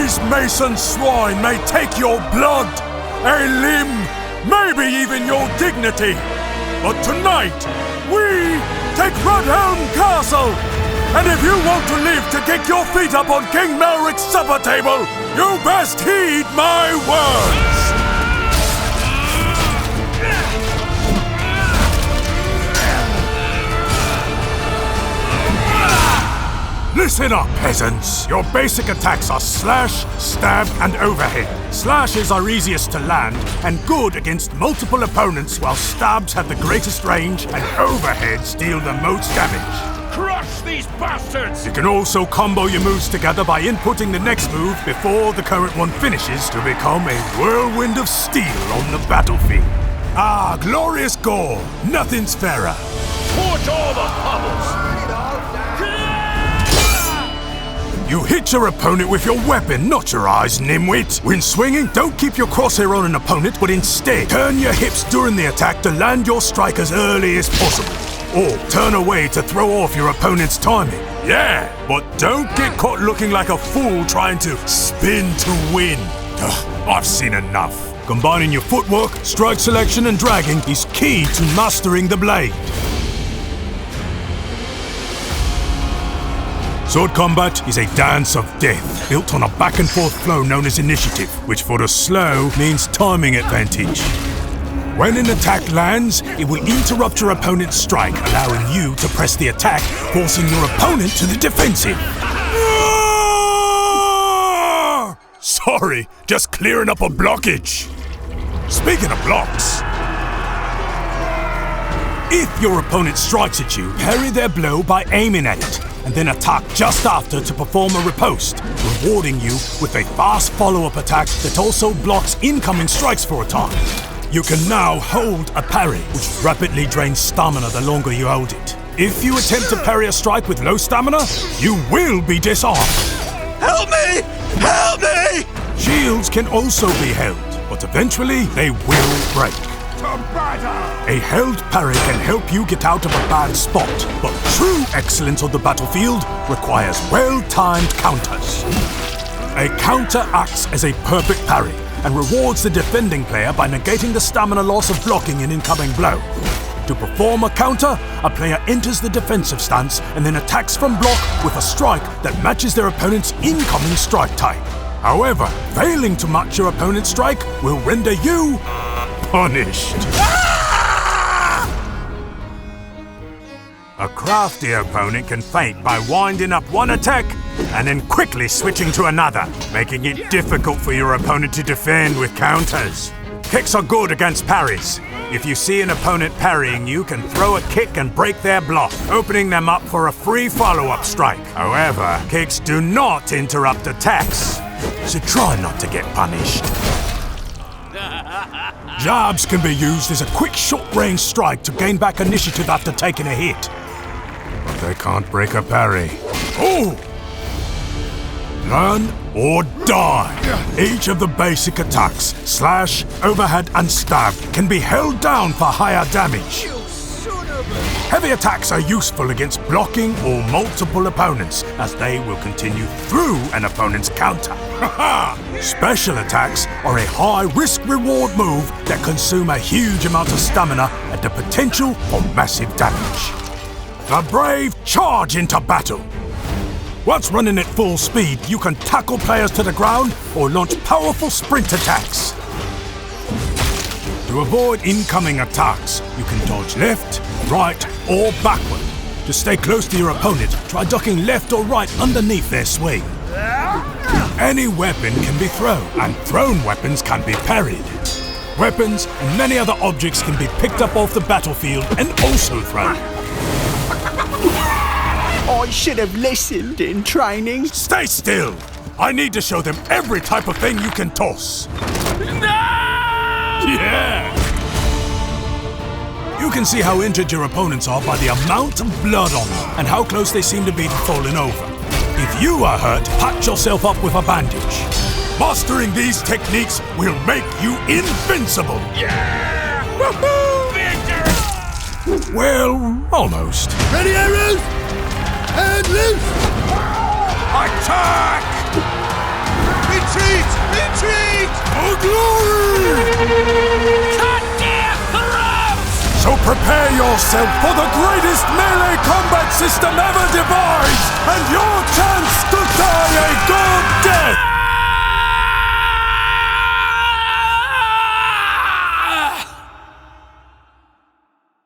These mason swine may take your blood, a limb, maybe even your dignity. But tonight, we take Rudhelm Castle. And if you want to live to kick your feet up on King Melric's supper table, you best heed my words. Listen up, peasants. Your basic attacks are slash, stab, and overhead. Slashes are easiest to land and good against multiple opponents, while stabs have the greatest range and overheads deal the most damage. Crush these bastards! You can also combo your moves together by inputting the next move before the current one finishes to become a whirlwind of steel on the battlefield. Ah, glorious gore. Nothing's fairer. Torch all the pummels! You hit your opponent with your weapon, not your eyes, nimwit. When swinging, don't keep your crosshair on an opponent, but instead turn your hips during the attack to land your strike as early as possible. Or turn away to throw off your opponent's timing. Yeah, but don't get caught looking like a fool trying to spin to win. Ugh, I've seen enough. Combining your footwork, strike selection, and dragging is key to mastering the blade. Sword combat is a dance of death, built on a back-and-forth flow known as initiative, which for the slow means timing advantage. When an attack lands, it will interrupt your opponent's strike, allowing you to press the attack, forcing your opponent to the defensive. Sorry, just clearing up a blockage. Speaking of blocks, if your opponent strikes at you, parry their blow by aiming at it, and then attack just after to perform a riposte, rewarding you with a fast follow-up attack that also blocks incoming strikes for a time. You can now hold a parry, which rapidly drains stamina the longer you hold it. If you attempt to parry a strike with low stamina, you will be disarmed. Help me! Help me! Shields can also be held, but eventually they will break. A held parry can help you get out of a bad spot, but true excellence on the battlefield requires well-timed counters. A counter acts as a perfect parry and rewards the defending player by negating the stamina loss of blocking an incoming blow. To perform a counter, a player enters the defensive stance and then attacks from block with a strike that matches their opponent's incoming strike type. However, failing to match your opponent's strike will render you punished. A crafty opponent can feint by winding up one attack and then quickly switching to another, making it difficult for your opponent to defend with counters. Kicks are good against parries. If you see an opponent parrying, you can throw a kick and break their block, opening them up for a free follow-up strike. However, kicks do not interrupt attacks, so try not to get punished. Jabs can be used as a quick short-range strike to gain back initiative after taking a hit. But they can't break a parry. Oh! Learn or die. Each of the basic attacks, slash, overhead, and stab, can be held down for higher damage. Heavy attacks are useful against blocking or multiple opponents, as they will continue through an opponent's counter. Special attacks are a high risk-reward move that consume a huge amount of stamina and the potential for massive damage. The brave charge into battle. Once running at full speed, you can tackle players to the ground or launch powerful sprint attacks. To avoid incoming attacks, you can dodge left, right, or backward. To stay close to your opponent, try ducking left or right underneath their swing. Any weapon can be thrown, and thrown weapons can be parried. Weapons and many other objects can be picked up off the battlefield and also thrown. I should have listened in training. Stay still! I need to show them every type of thing you can toss. No! Yeah! You can see how injured your opponents are by the amount of blood on them and how close they seem to be to falling over. If you are hurt, patch yourself up with a bandage. Mastering these techniques will make you invincible! Yeah! Woohoo! Victor! Well, almost. Ready, arrows? And loose! Attack! Retreat! Retreat! For glory! Cut their throats! So prepare yourself for the greatest melee combat system ever devised, and your chance to die a good death!